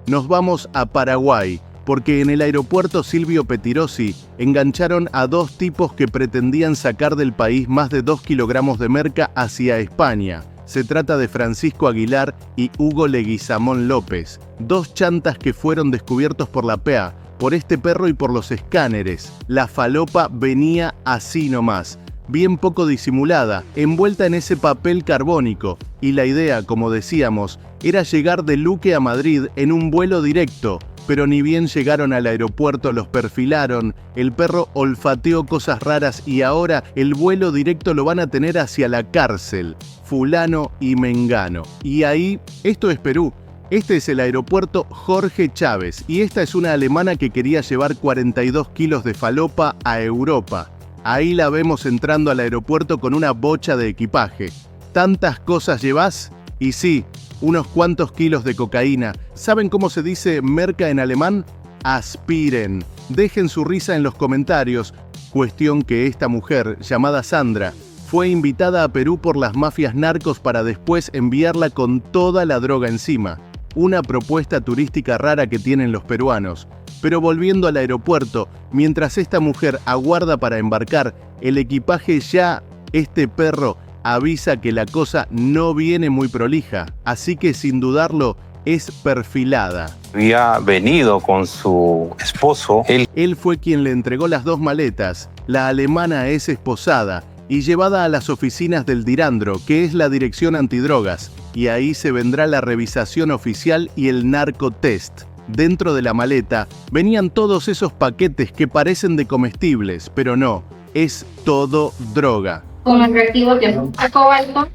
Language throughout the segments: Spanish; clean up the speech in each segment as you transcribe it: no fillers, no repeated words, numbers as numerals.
Nos vamos a Paraguay, porque en el aeropuerto Silvio Pettirossi engancharon a dos tipos que pretendían sacar del país más de 2 kilogramos de merca hacia España. Se trata de Francisco Aguilar y Hugo Leguizamón López, dos chantas que fueron descubiertos por la PEA, por este perro y por los escáneres. La falopa venía así nomás, bien poco disimulada, envuelta en ese papel carbónico, y la idea, como decíamos, era llegar de Luque a Madrid en un vuelo directo, pero ni bien llegaron al aeropuerto los perfilaron, el perro olfateó cosas raras y ahora el vuelo directo lo van a tener hacia la cárcel, fulano y mengano. Y ahí, esto es Perú. Este es el aeropuerto Jorge Chávez y esta es una alemana que quería llevar 42 kilos de falopa a Europa. Ahí la vemos entrando al aeropuerto con una bocha de equipaje. ¿Tantas cosas llevas? Y sí, unos cuantos kilos de cocaína. ¿Saben cómo se dice merca en alemán? Aspiren. Dejen su risa en los comentarios. Cuestión que esta mujer, llamada Sandra, fue invitada a Perú por las mafias narcos para después enviarla con toda la droga encima. Una propuesta turística rara que tienen los peruanos. Pero volviendo al aeropuerto, mientras esta mujer aguarda para embarcar, el equipaje ya, este perro, avisa que la cosa no viene muy prolija, así que sin dudarlo, es perfilada. Había venido con su esposo. Él fue quien le entregó las dos maletas. La alemana es esposada y llevada a las oficinas del Dirandro, que es la dirección antidrogas, y ahí se vendrá la revisación oficial y el narcotest. Dentro de la maleta venían todos esos paquetes que parecen de comestibles, pero no, es todo droga. Con el reactivo que es a cobalto,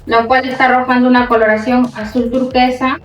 lo cual está arrojando una coloración azul turquesa,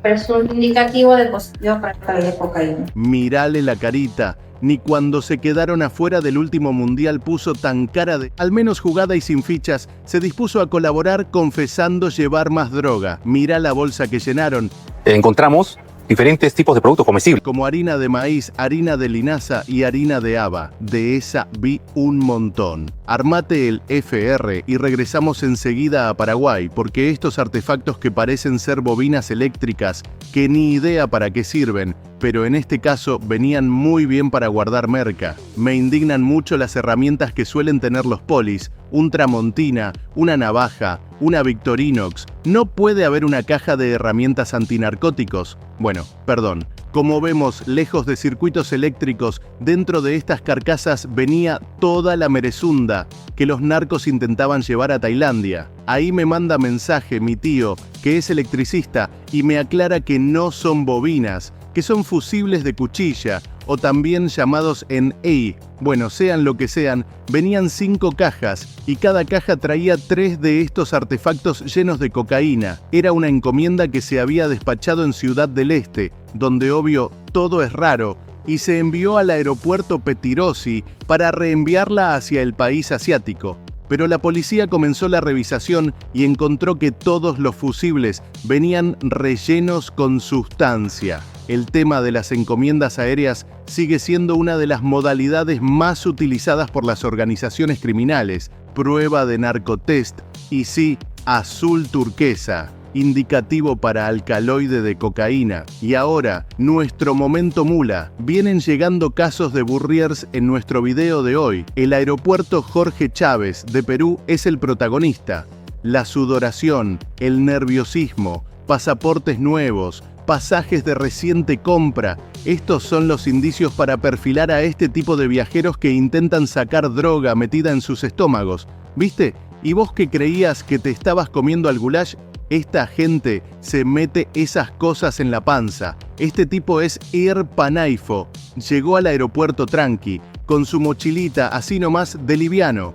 pero es un indicativo de positivo para la cocaína. Mírale la carita, ni cuando se quedaron afuera del último mundial puso tan cara de, al menos jugada y sin fichas, se dispuso a colaborar confesando llevar más droga. Mira la bolsa que llenaron. Encontramos diferentes tipos de productos comestibles, como harina de maíz, harina de linaza y harina de haba. De esa vi un montón. Armate el FR y regresamos enseguida a Paraguay, porque estos artefactos que parecen ser bobinas eléctricas, que ni idea para qué sirven, pero en este caso venían muy bien para guardar merca. Me indignan mucho las herramientas que suelen tener los polis, un Tramontina, una navaja, una Victorinox. ¿No puede haber una caja de herramientas antinarcóticos? Bueno, perdón. Como vemos, lejos de circuitos eléctricos, dentro de estas carcasas venía toda la merezunda que los narcos intentaban llevar a Tailandia. Ahí me manda mensaje mi tío, que es electricista, y me aclara que no son bobinas, que son fusibles de cuchilla, o también llamados en EI. Bueno, sean lo que sean, venían 5 cajas, y cada caja traía 3 de estos artefactos llenos de cocaína. Era una encomienda que se había despachado en Ciudad del Este, donde obvio todo es raro, y se envió al aeropuerto Pettirossi para reenviarla hacia el país asiático. Pero la policía comenzó la revisación y encontró que todos los fusibles venían rellenos con sustancia. El tema de las encomiendas aéreas sigue siendo una de las modalidades más utilizadas por las organizaciones criminales. Prueba de narcotest y sí, azul turquesa, indicativo para alcaloide de cocaína. Y ahora, nuestro momento mula. Vienen llegando casos de Burriers en nuestro video de hoy. El aeropuerto Jorge Chávez de Perú es el protagonista. La sudoración, el nerviosismo, pasaportes nuevos, pasajes de reciente compra. Estos son los indicios para perfilar a este tipo de viajeros que intentan sacar droga metida en sus estómagos. ¿Viste? ¿Y vos que creías que te estabas comiendo al goulash? Esta gente se mete esas cosas en la panza. Este tipo es Ir Panaifo. Llegó al aeropuerto tranqui, con su mochilita así nomás de liviano.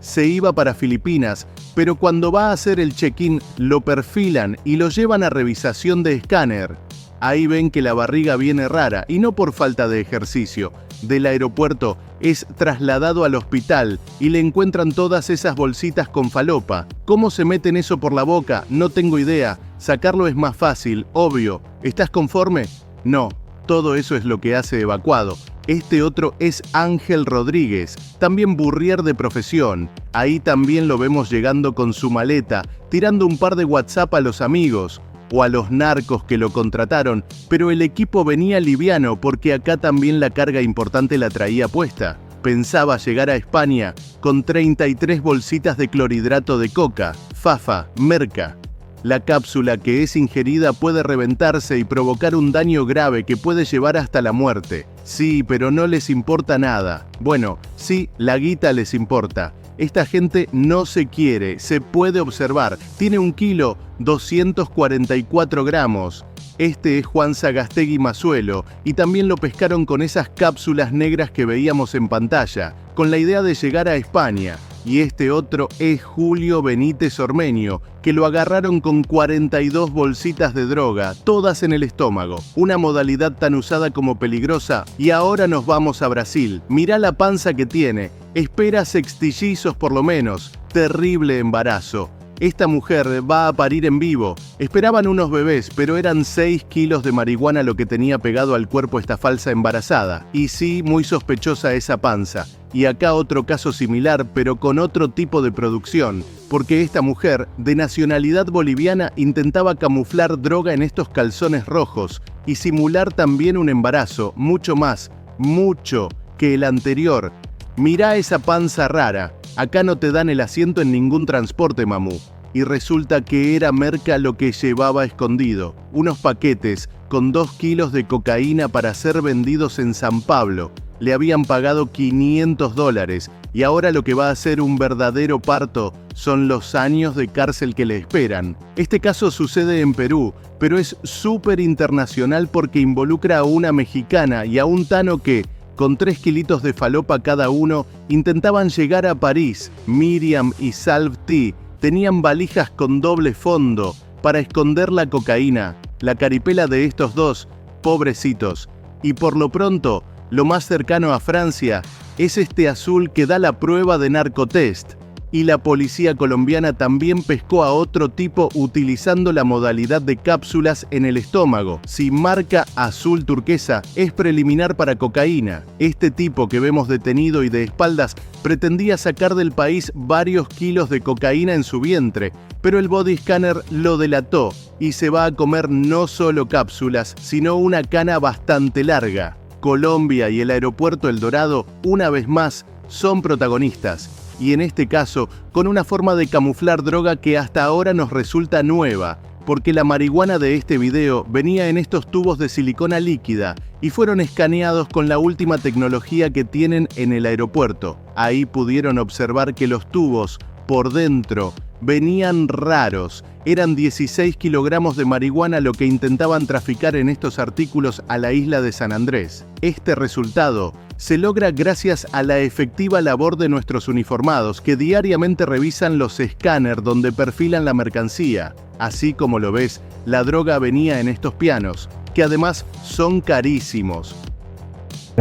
Se iba para Filipinas, pero cuando va a hacer el check-in lo perfilan y lo llevan a revisación de escáner. Ahí ven que la barriga viene rara y no por falta de ejercicio. Del aeropuerto es trasladado al hospital y le encuentran todas esas bolsitas con falopa. ¿Cómo se meten eso por la boca? No tengo idea. Sacarlo es más fácil, obvio. ¿Estás conforme? No. Todo eso es lo que hace evacuado. Este otro es Ángel Rodríguez, también burrier de profesión. Ahí también lo vemos llegando con su maleta, tirando un par de WhatsApp a los amigos. o a los narcos que lo contrataron, pero el equipo venía liviano porque acá también la carga importante la traía puesta. Pensaba llegar a España con 33 bolsitas de clorhidrato de coca, fafa, merca. La cápsula que es ingerida puede reventarse y provocar un daño grave que puede llevar hasta la muerte. Sí, pero no les importa nada. Bueno, sí, la guita les importa. Esta gente no se quiere, se puede observar. Tiene 1 kilo, 244 gramos. Este es Juan Sagasteguy Masuelo, y también lo pescaron con esas cápsulas negras que veíamos en pantalla, con la idea de llegar a España. Y este otro es Julio Benítez Ormeño, que lo agarraron con 42 bolsitas de droga, todas en el estómago, una modalidad tan usada como peligrosa. Y ahora nos vamos a Brasil. Mirá la panza que tiene, espera sextillizos por lo menos, terrible embarazo. Esta mujer va a parir en vivo. Esperaban unos bebés, pero eran 6 kilos de marihuana lo que tenía pegado al cuerpo esta falsa embarazada. Y sí, muy sospechosa esa panza. Y acá otro caso similar, pero con otro tipo de producción, porque esta mujer, de nacionalidad boliviana, intentaba camuflar droga en estos calzones rojos y simular también un embarazo, mucho que el anterior. Mirá esa panza rara. Acá no te dan el asiento en ningún transporte, mamú. Y resulta que era merca lo que llevaba escondido. Unos paquetes con 2 kilos de cocaína para ser vendidos en San Pablo. Le habían pagado $500 y ahora lo que va a ser un verdadero parto son los años de cárcel que le esperan. Este caso sucede en Perú, pero es súper internacional porque involucra a una mexicana y a un tano que, con 3 kilitos de falopa cada uno, intentaban llegar a París. Miriam y Salv T tenían valijas con doble fondo para esconder la cocaína, la caripela de estos dos, pobrecitos. Y por lo pronto, lo más cercano a Francia es este azul que da la prueba de narcotest. Y la policía colombiana también pescó a otro tipo utilizando la modalidad de cápsulas en el estómago. Si marca azul turquesa, es preliminar para cocaína. Este tipo que vemos detenido y de espaldas pretendía sacar del país varios kilos de cocaína en su vientre, pero el body scanner lo delató y se va a comer no solo cápsulas, sino una cana bastante larga. Colombia y el aeropuerto El Dorado, una vez más, son protagonistas. Y en este caso, con una forma de camuflar droga que hasta ahora nos resulta nueva, porque la marihuana de este video venía en estos tubos de silicona líquida y fueron escaneados con la última tecnología que tienen en el aeropuerto. Ahí pudieron observar que los tubos, por dentro, venían raros. Eran 16 kilogramos de marihuana lo que intentaban traficar en estos artículos a la isla de San Andrés. Este resultado se logra gracias a la efectiva labor de nuestros uniformados que diariamente revisan los escáneres donde perfilan la mercancía. Así como lo ves, la droga venía en estos pianos, que además son carísimos.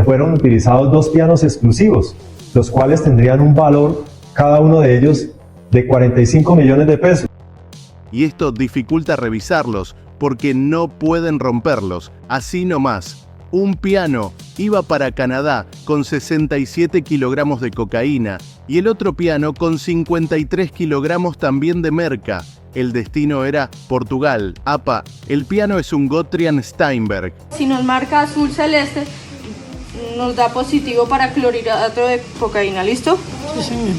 Fueron utilizados 2 pianos exclusivos, los cuales tendrían un valor, cada uno de ellos, de 45 millones de pesos. Y esto dificulta revisarlos porque no pueden romperlos, así nomás. Un piano iba para Canadá con 67 kilogramos de cocaína y el otro piano con 53 kilogramos también de merca. El destino era Portugal. Apa, el piano es un Gottlieb Steinberg. Si nos marca azul celeste, nos da positivo para clorhidrato de cocaína, ¿listo? Sí, señor.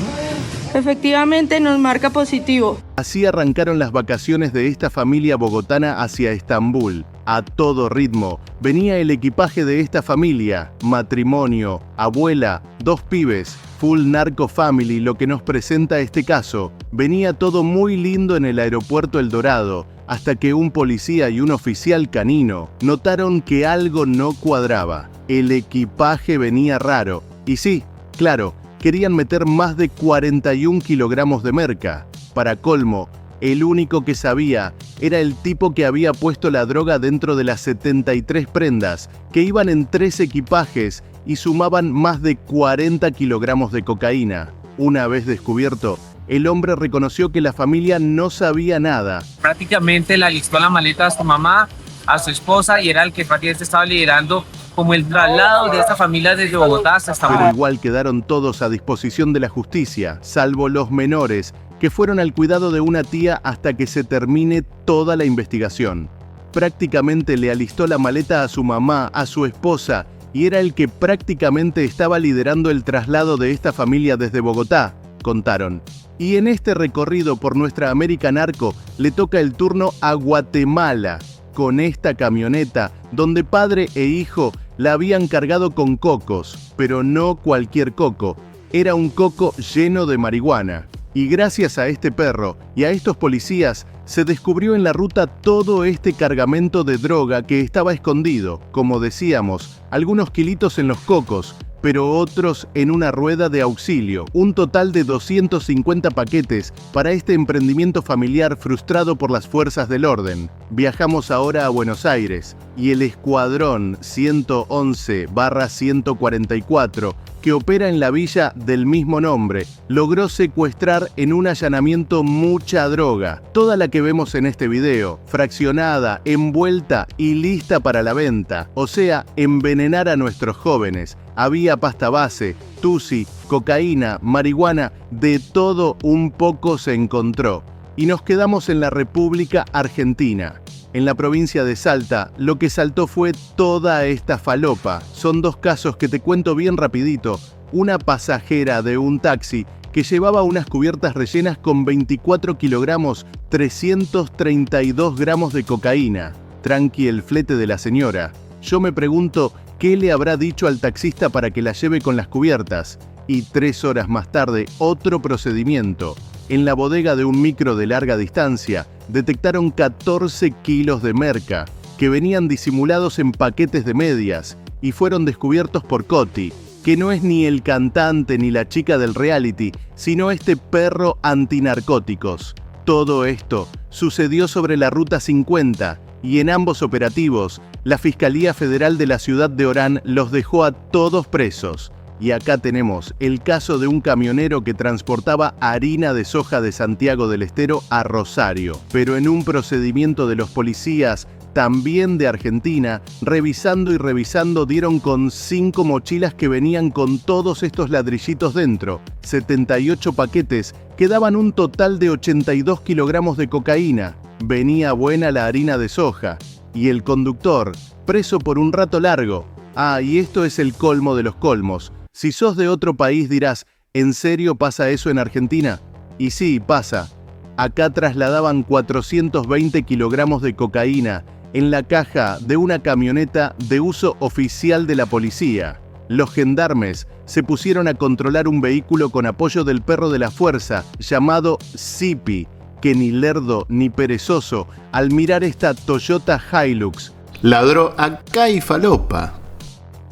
Efectivamente nos marca positivo. Así arrancaron las vacaciones de esta familia bogotana hacia Estambul. A todo ritmo venía el equipaje de esta familia, matrimonio, abuela, 2 pibes, full narco family lo que nos presenta este caso. Venía todo muy lindo en el aeropuerto El Dorado, hasta que un policía y un oficial canino notaron que algo no cuadraba. El equipaje venía raro. Y sí, claro, querían meter más de 41 kilogramos de merca. Para colmo, el único que sabía era el tipo que había puesto la droga dentro de las 73 prendas, que iban en 3 equipajes y sumaban más de 40 kilogramos de cocaína. Una vez descubierto, el hombre reconoció que la familia no sabía nada. Prácticamente le alistó la maleta a su mamá, a su esposa, y era el que prácticamente estaba liderando como el traslado de esta familia desde Bogotá hasta Estambul. Pero igual quedaron todos a disposición de la justicia, salvo los menores, que fueron al cuidado de una tía hasta que se termine toda la investigación. Prácticamente le alistó la maleta a su mamá, a su esposa, y era el que prácticamente estaba liderando el traslado de esta familia desde Bogotá, contaron. Y en este recorrido por nuestra América Narco le toca el turno a Guatemala, con esta camioneta, donde padre e hijo la habían cargado con cocos, pero no cualquier coco, era un coco lleno de marihuana. Y gracias a este perro y a estos policías, se descubrió en la ruta todo este cargamento de droga que estaba escondido, como decíamos, algunos kilitos en los cocos, pero otros en una rueda de auxilio, un total de 250 paquetes para este emprendimiento familiar frustrado por las fuerzas del orden. Viajamos ahora a Buenos Aires y el Escuadrón 111/144, que opera en la villa del mismo nombre, logró secuestrar en un allanamiento mucha droga, toda la que vemos en este video, fraccionada, envuelta y lista para la venta, o sea, envenenar a nuestros jóvenes. Había pasta base, tusi, cocaína, marihuana, de todo un poco se encontró. Y nos quedamos en la República Argentina. En la provincia de Salta, lo que saltó fue toda esta falopa. Son dos casos que te cuento bien rapidito. Una pasajera de un taxi que llevaba unas cubiertas rellenas con 24 kilogramos, 332 gramos de cocaína. Tranqui el flete de la señora. Yo me pregunto, ¿qué le habrá dicho al taxista para que la lleve con las cubiertas? Y 3 horas más tarde, otro procedimiento. En la bodega de un micro de larga distancia, detectaron 14 kilos de merca, que venían disimulados en paquetes de medias, y fueron descubiertos por Coti, que no es ni el cantante ni la chica del reality, sino este perro antinarcóticos. Todo esto sucedió sobre la Ruta 50, y en ambos operativos, la Fiscalía Federal de la ciudad de Orán los dejó a todos presos. Y acá tenemos el caso de un camionero que transportaba harina de soja de Santiago del Estero a Rosario. Pero en un procedimiento de los policías, también de Argentina, revisando y revisando, dieron con 5 mochilas que venían con todos estos ladrillitos dentro, 78 paquetes que daban un total de 82 kilogramos de cocaína. Venía buena la harina de soja. Y el conductor, preso por un rato largo. Ah, y esto es el colmo de los colmos. Si sos de otro país dirás, ¿en serio pasa eso en Argentina? Y sí, pasa. Acá trasladaban 420 kilogramos de cocaína en la caja de una camioneta de uso oficial de la policía. Los gendarmes se pusieron a controlar un vehículo con apoyo del perro de la fuerza, llamado Zipi, que ni lerdo ni perezoso, al mirar esta Toyota Hilux, ladró acá y falopa.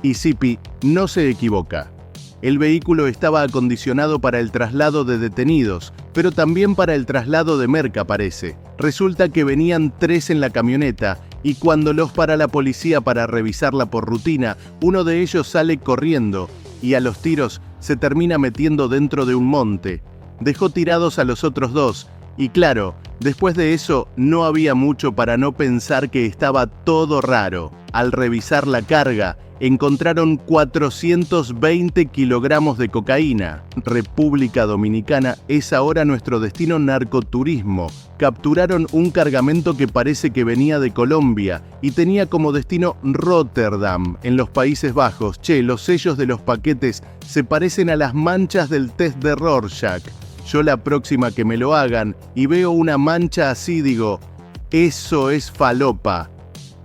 Y Zipi no se equivoca. El vehículo estaba acondicionado para el traslado de detenidos, pero también para el traslado de merca, parece. Resulta que venían 3 en la camioneta, y cuando los para la policía para revisarla por rutina, uno de ellos sale corriendo, y a los tiros se termina metiendo dentro de un monte. Dejó tirados a los otros 2, y claro, después de eso no había mucho para no pensar que estaba todo raro. Al revisar la carga, encontraron 420 kilogramos de cocaína. República Dominicana es ahora nuestro destino narcoturismo. Capturaron un cargamento que parece que venía de Colombia y tenía como destino Rotterdam, en los Países Bajos. Che, los sellos de los paquetes se parecen a las manchas del test de Rorschach. Yo la próxima que me lo hagan y veo una mancha así digo, eso es falopa.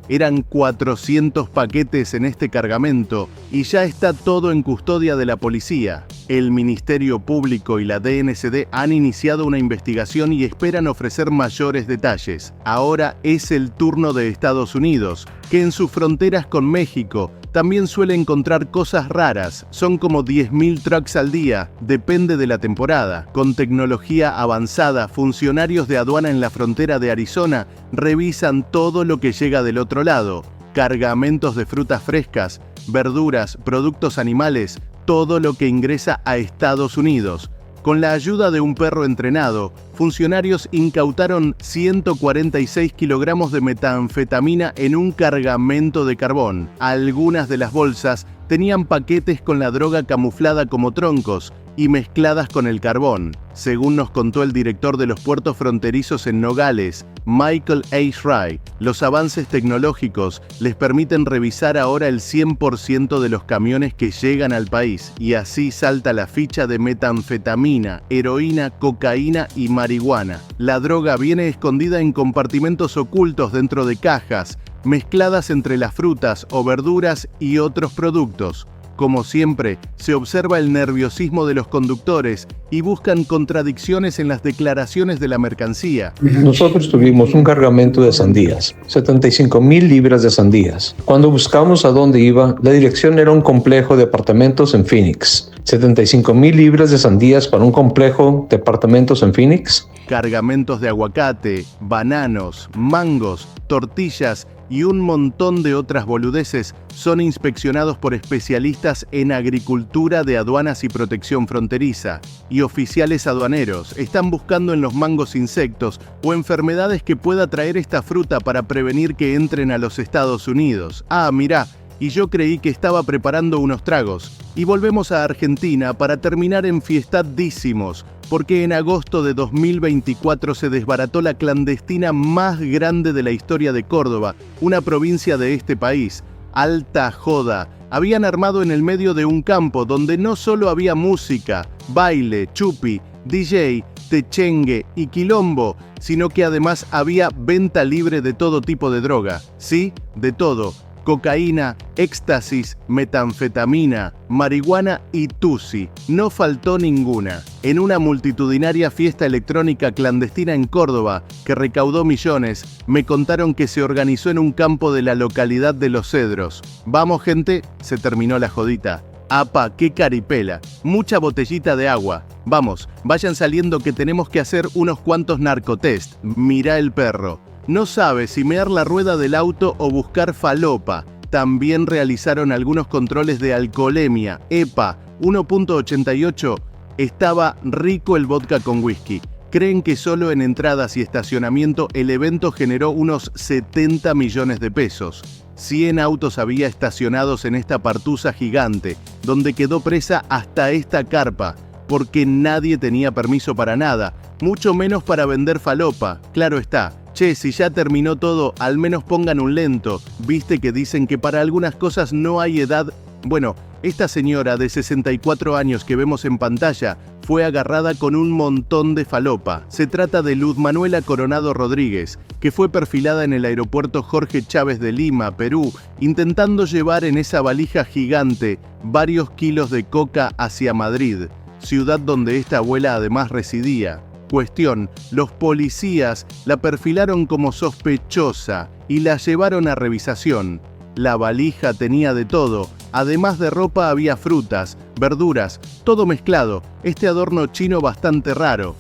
Eran 400 paquetes en este cargamento y ya está todo en custodia de la policía. El Ministerio Público y la DNCD han iniciado una investigación y esperan ofrecer mayores detalles. Ahora es el turno de Estados Unidos, que en sus fronteras con México también suele encontrar cosas raras. Son como 10.000 trucks al día, depende de la temporada. Con tecnología avanzada, funcionarios de aduana en la frontera de Arizona revisan todo lo que llega del otro lado. Cargamentos de frutas frescas, verduras, productos animales, todo lo que ingresa a Estados Unidos. Con la ayuda de un perro entrenado, funcionarios incautaron 146 kilogramos de metanfetamina en un cargamento de carbón. Algunas de las bolsas tenían paquetes con la droga camuflada como troncos y mezcladas con el carbón. Según nos contó el director de los puertos fronterizos en Nogales, Michael A. Schry, los avances tecnológicos les permiten revisar ahora el 100% de los camiones que llegan al país, y así salta la ficha de metanfetamina, heroína, cocaína y marihuana. La droga viene escondida en compartimentos ocultos dentro de cajas, mezcladas entre las frutas o verduras y otros productos. Como siempre, se observa el nerviosismo de los conductores y buscan contradicciones en las declaraciones de la mercancía. Nosotros tuvimos un cargamento de sandías, 75,000 libras de sandías. Cuando buscamos a dónde iba, la dirección era un complejo de apartamentos en Phoenix. 75,000 libras de sandías para un complejo de apartamentos en Phoenix. Cargamentos de aguacate, bananos, mangos, tortillas y un montón de otras boludeces son inspeccionados por especialistas en agricultura de aduanas y protección fronteriza, y oficiales aduaneros están buscando en los mangos insectos o enfermedades que pueda traer esta fruta para prevenir que entren a los Estados Unidos. Ah, mirá, y yo creí que estaba preparando unos tragos. Y volvemos a Argentina para terminar enfiestadísimos, porque en agosto de 2024 se desbarató la clandestina más grande de la historia de Córdoba, una provincia de este país. Alta joda. Habían armado en el medio de un campo donde no solo había música, baile, chupi, DJ, techengue y quilombo, sino que además había venta libre de todo tipo de droga. Sí, de todo. Cocaína, éxtasis, metanfetamina, marihuana y tusi. No faltó ninguna. En una multitudinaria fiesta electrónica clandestina en Córdoba, que recaudó millones, me contaron que se organizó en un campo de la localidad de Los Cedros. Vamos, gente, se terminó la jodita. Apa, qué caripela. Mucha botellita de agua. Vamos, vayan saliendo que tenemos que hacer unos cuantos narcotest. Mirá el perro. No sabe si mear la rueda del auto o buscar falopa. También realizaron algunos controles de alcoholemia. EPA 1.88. Estaba rico el vodka con whisky. Creen que solo en entradas y estacionamiento el evento generó unos 70 millones de pesos. 100 autos había estacionados en esta partusa gigante, donde quedó presa hasta esta carpa, porque nadie tenía permiso para nada, mucho menos para vender falopa, claro está. Che, si ya terminó todo, al menos pongan un lento. Viste que dicen que para algunas cosas no hay edad. Bueno, esta señora de 64 años que vemos en pantalla fue agarrada con un montón de falopa. Se trata de Luz Manuela Coronado Rodríguez, que fue perfilada en el aeropuerto Jorge Chávez de Lima, Perú, intentando llevar en esa valija gigante varios kilos de coca hacia Madrid, ciudad donde esta abuela además residía. Cuestión, los policías la perfilaron como sospechosa y la llevaron a revisación. La valija tenía de todo, además de ropa había frutas, verduras, todo mezclado, este adorno chino bastante raro.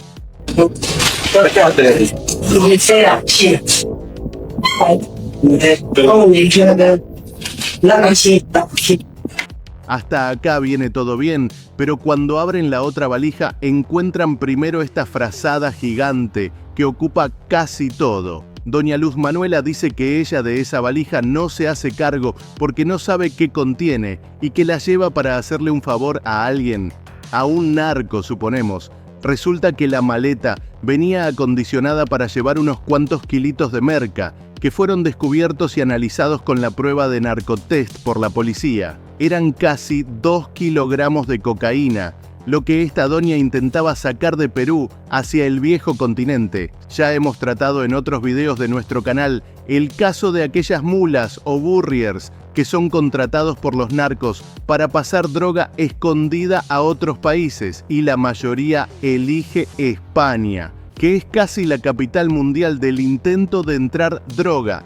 Hasta acá viene todo bien, pero cuando abren la otra valija encuentran primero esta frazada gigante que ocupa casi todo. Doña Luz Manuela dice que ella de esa valija no se hace cargo porque no sabe qué contiene y que la lleva para hacerle un favor a alguien, a un narco suponemos. Resulta que la maleta venía acondicionada para llevar unos cuantos kilitos de merca, que fueron descubiertos y analizados con la prueba de narcotest por la policía. Eran casi 2 kilogramos de cocaína, lo que esta doña intentaba sacar de Perú hacia el viejo continente. Ya hemos tratado en otros videos de nuestro canal el caso de aquellas mulas o burriers que son contratados por los narcos para pasar droga escondida a otros países, y la mayoría elige España, que es casi la capital mundial del intento de entrar droga.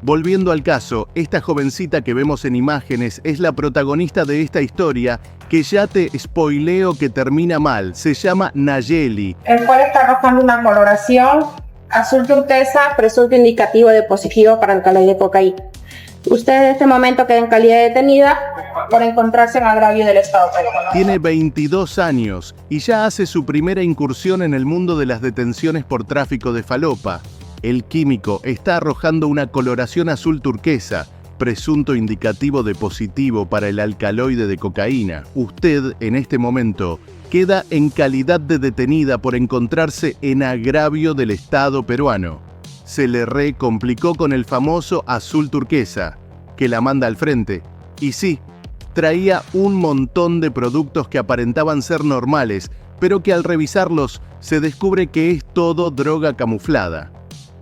Volviendo al caso, esta jovencita que vemos en imágenes es la protagonista de esta historia, que ya te spoileo que termina mal. Se llama Nayeli. El cual está arrojando una coloración azul turquesa, presunto indicativo de positivo para alcaloide de cocaína. Usted en este momento queda en calidad de detenida por encontrarse en agravio del Estado peruano. Tiene 22 años y ya hace su primera incursión en el mundo de las detenciones por tráfico de falopa. El químico está arrojando una coloración azul turquesa, presunto indicativo de positivo para el alcaloide de cocaína. Usted, en este momento, queda en calidad de detenida por encontrarse en agravio del Estado peruano. Se le recomplicó con el famoso azul turquesa, que la manda al frente. Y sí, traía un montón de productos que aparentaban ser normales, pero que al revisarlos se descubre que es todo droga camuflada.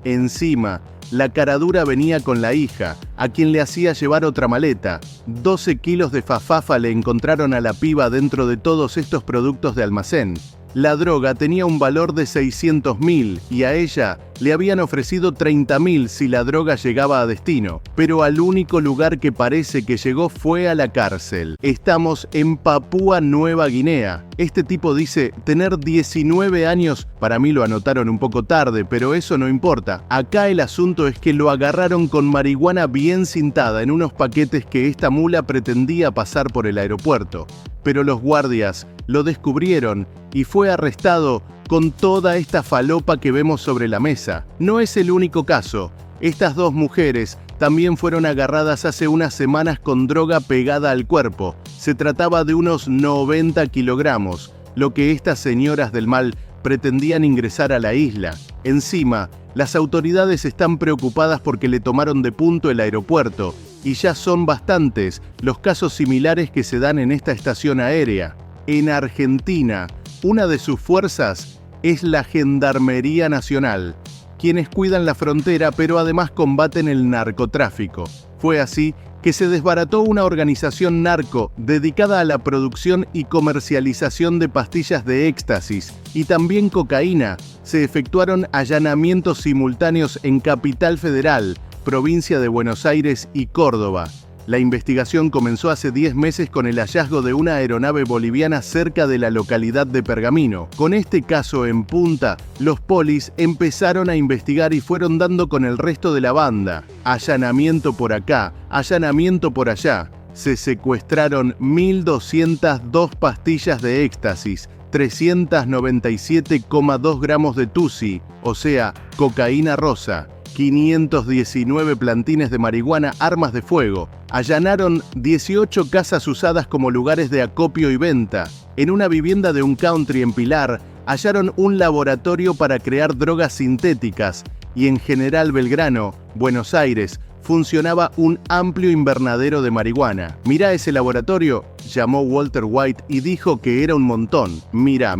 Encima, la caradura venía con la hija, a quien le hacía llevar otra maleta. 12 kilos de fafafa le encontraron a la piba dentro de todos estos productos de almacén. La droga tenía un valor de 600.000 y a ella le habían ofrecido 30.000 si la droga llegaba a destino, pero al único lugar que parece que llegó fue a la cárcel. Estamos en Papúa Nueva Guinea. Este tipo dice tener 19 años, para mí lo anotaron un poco tarde, pero eso no importa. Acá el asunto es que lo agarraron con marihuana bien cintada en unos paquetes que esta mula pretendía pasar por el aeropuerto. Pero los guardias lo descubrieron y fue arrestado con toda esta falopa que vemos sobre la mesa. No es el único caso. Estas dos mujeres también fueron agarradas hace unas semanas con droga pegada al cuerpo. Se trataba de unos 90 kilogramos, lo que estas señoras del mal pretendían ingresar a la isla. Encima, las autoridades están preocupadas porque le tomaron de punto el aeropuerto, y ya son bastantes los casos similares que se dan en esta estación aérea. En Argentina, una de sus fuerzas es la Gendarmería Nacional, quienes cuidan la frontera pero además combaten el narcotráfico. Fue así que se desbarató una organización narco dedicada a la producción y comercialización de pastillas de éxtasis y también cocaína. Se efectuaron allanamientos simultáneos en Capital Federal, provincia de Buenos Aires y Córdoba. La investigación comenzó hace 10 meses con el hallazgo de una aeronave boliviana cerca de la localidad de Pergamino. Con este caso en punta, los polis empezaron a investigar y fueron dando con el resto de la banda. Allanamiento por acá, allanamiento por allá. Se secuestraron 1.202 pastillas de éxtasis, 397,2 gramos de tusi, o sea, cocaína rosa, 519 plantines de marihuana, armas de fuego. Allanaron 18 casas usadas como lugares de acopio y venta. En una vivienda de un country en Pilar, hallaron un laboratorio para crear drogas sintéticas y en General Belgrano, Buenos Aires, funcionaba un amplio invernadero de marihuana. Mirá ese laboratorio, llamó Walter White y dijo que era un montón. Mirá.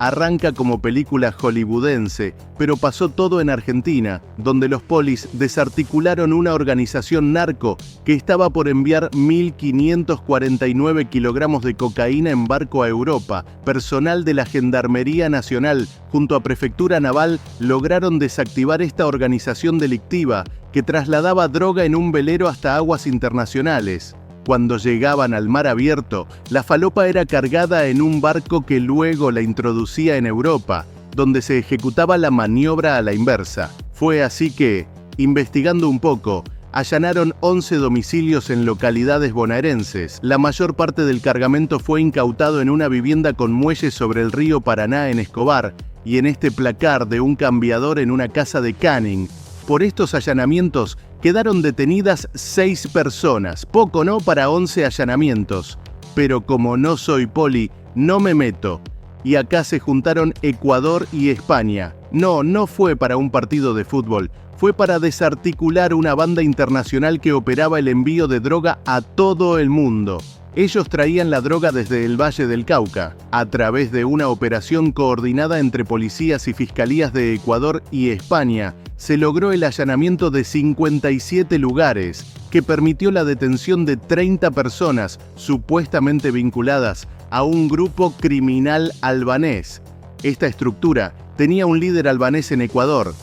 Arranca como película hollywoodense, pero pasó todo en Argentina, donde los polis desarticularon una organización narco que estaba por enviar 1.549 kilogramos de cocaína en barco a Europa. Personal de la Gendarmería Nacional, junto a Prefectura Naval, lograron desactivar esta organización delictiva que trasladaba droga en un velero hasta aguas internacionales. Cuando llegaban al mar abierto, la falopa era cargada en un barco que luego la introducía en Europa, donde se ejecutaba la maniobra a la inversa. Fue así que, investigando un poco, allanaron 11 domicilios en localidades bonaerenses. La mayor parte del cargamento fue incautado en una vivienda con muelles sobre el río Paraná en Escobar y en este placar de un cambiador en una casa de Canning. Por estos allanamientos quedaron detenidas 6 personas, poco no para 11 allanamientos. Pero como no soy poli, no me meto. Y acá se juntaron Ecuador y España. No fue para un partido de fútbol, fue para desarticular una banda internacional que operaba el envío de droga a todo el mundo. Ellos traían la droga desde el Valle del Cauca, a través de una operación coordinada entre policías y fiscalías de Ecuador y España. Se logró el allanamiento de 57 lugares, que permitió la detención de 30 personas supuestamente vinculadas a un grupo criminal albanés. Esta estructura tenía un líder albanés en Ecuador.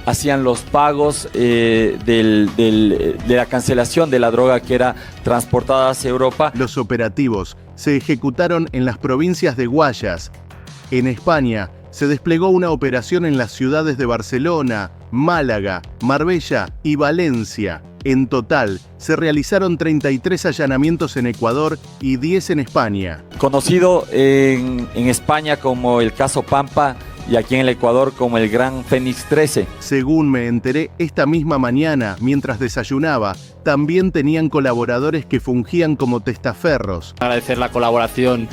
Hacían los pagos de la cancelación de la droga que era transportada hacia Europa. Los operativos se ejecutaron en las provincias de Guayas. En España se desplegó una operación en las ciudades de Barcelona, Málaga, Marbella y Valencia. En total, se realizaron 33 allanamientos en Ecuador y 10 en España. Conocido en España como el caso Pampa, y aquí en el Ecuador como el Gran Fénix 13. Según me enteré esta misma mañana, mientras desayunaba, también tenían colaboradores que fungían como testaferros. Agradecer la colaboración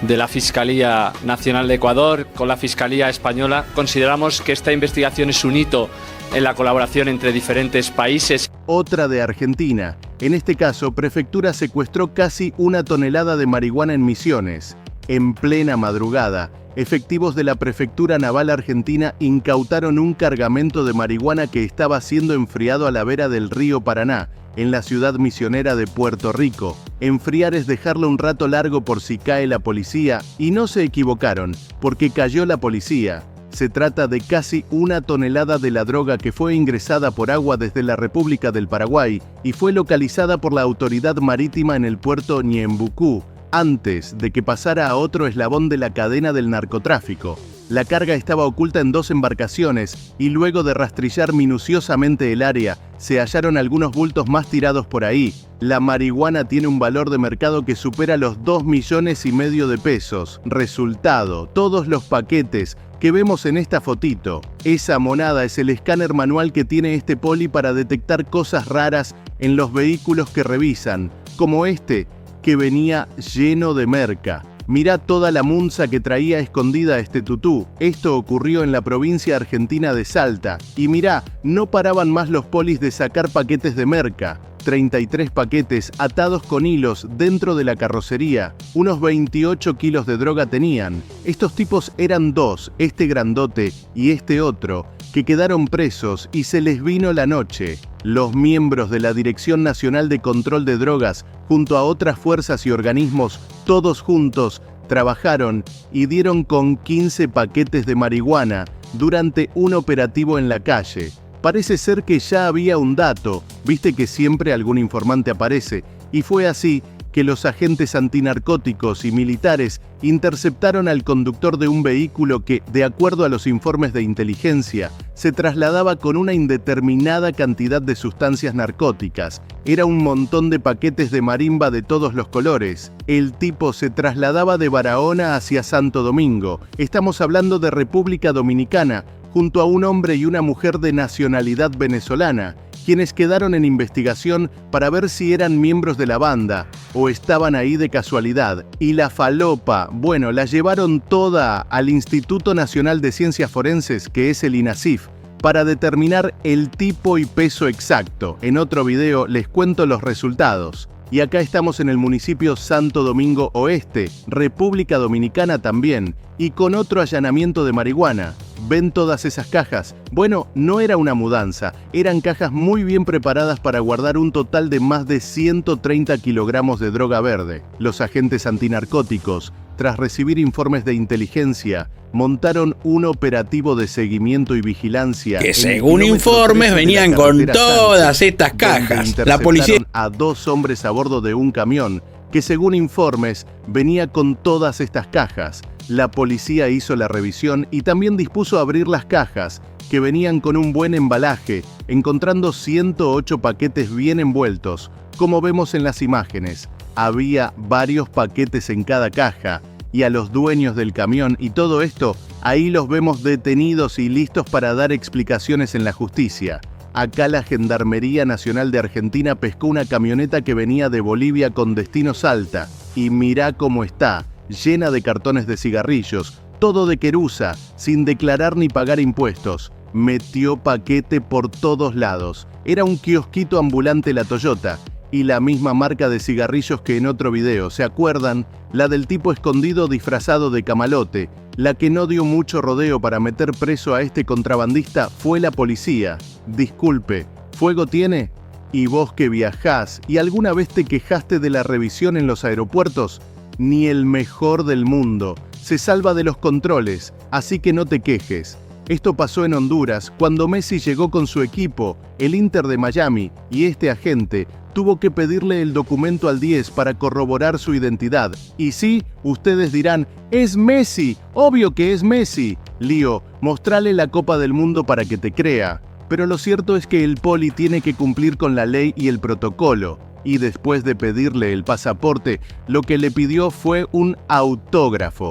de la Fiscalía Nacional de Ecuador con la Fiscalía Española. Consideramos que esta investigación es un hito en la colaboración entre diferentes países. Otra de Argentina. En este caso, Prefectura secuestró casi 1 tonelada de marihuana en Misiones. En plena madrugada, efectivos de la Prefectura Naval Argentina incautaron un cargamento de marihuana que estaba siendo enfriado a la vera del río Paraná, en la ciudad misionera de Puerto Rico. Enfriar es dejarlo un rato largo por si cae la policía, y no se equivocaron, porque cayó la policía. Se trata de casi 1 tonelada de la droga que fue ingresada por agua desde la República del Paraguay y fue localizada por la autoridad marítima en el puerto Ñembucú, antes de que pasara a otro eslabón de la cadena del narcotráfico. La carga estaba oculta en 2 embarcaciones y luego de rastrillar minuciosamente el área, se hallaron algunos bultos más tirados por ahí. La marihuana tiene un valor de mercado que supera los 2,5 millones de pesos. Resultado, todos los paquetes que vemos en esta fotito. Esa monada es el escáner manual que tiene este poli para detectar cosas raras en los vehículos que revisan, como este, que venía lleno de merca. Mirá toda la munza que traía escondida este tutú. Esto ocurrió en la provincia argentina de Salta. Y mirá, no paraban más los polis de sacar paquetes de merca. 33 paquetes atados con hilos dentro de la carrocería. Unos 28 kilos de droga tenían. Estos tipos eran 2, este grandote y este otro, que quedaron presos y se les vino la noche. Los miembros de la Dirección Nacional de Control de Drogas, junto a otras fuerzas y organismos, todos juntos, trabajaron y dieron con 15 paquetes de marihuana durante un operativo en la calle. Parece ser que ya había un dato, viste que siempre algún informante aparece, y fue así que los agentes antinarcóticos y militares interceptaron al conductor de un vehículo que, de acuerdo a los informes de inteligencia, se trasladaba con una indeterminada cantidad de sustancias narcóticas. Era un montón de paquetes de marimba de todos los colores. El tipo se trasladaba de Barahona hacia Santo Domingo. Estamos hablando de República Dominicana, junto a un hombre y una mujer de nacionalidad venezolana, quienes quedaron en investigación para ver si eran miembros de la banda o estaban ahí de casualidad. Y la falopa, bueno, la llevaron toda al Instituto Nacional de Ciencias Forenses, que es el INACIF, para determinar el tipo y peso exacto. En otro video les cuento los resultados. Y acá estamos en el municipio Santo Domingo Oeste, República Dominicana también, y con otro allanamiento de marihuana. ¿Ven todas esas cajas? Bueno, no era una mudanza, eran cajas muy bien preparadas para guardar un total de más de 130 kilogramos de droga verde. Los agentes antinarcóticos, tras recibir informes de inteligencia, montaron un operativo de seguimiento y vigilancia. Que según informes venían con todas estas cajas. La policía a 2 hombres a bordo de un camión, que según informes venía con todas estas cajas. La policía hizo la revisión y también dispuso abrir las cajas, que venían con un buen embalaje, encontrando 108 paquetes bien envueltos, como vemos en las imágenes. Había varios paquetes en cada caja, y a los dueños del camión y todo esto, ahí los vemos detenidos y listos para dar explicaciones en la justicia. Acá la Gendarmería Nacional de Argentina pescó una camioneta que venía de Bolivia con destino Salta, y mirá cómo está, llena de cartones de cigarrillos, todo de querusa, sin declarar ni pagar impuestos. Metió paquete por todos lados. Era un kiosquito ambulante la Toyota, y la misma marca de cigarrillos que en otro video, ¿se acuerdan? La del tipo escondido disfrazado de camalote. La que no dio mucho rodeo para meter preso a este contrabandista fue la policía. Disculpe, ¿fuego tiene? ¿Y vos que viajás y alguna vez te quejaste de la revisión en los aeropuertos? Ni el mejor del mundo se salva de los controles, así que no te quejes. Esto pasó en Honduras cuando Messi llegó con su equipo, el Inter de Miami, y este agente tuvo que pedirle el documento al 10 para corroborar su identidad. Y sí, ustedes dirán, ¡es Messi! ¡Obvio que es Messi! Lío, mostrale la Copa del Mundo para que te crea. Pero lo cierto es que el poli tiene que cumplir con la ley y el protocolo. Y después de pedirle el pasaporte, lo que le pidió fue un autógrafo.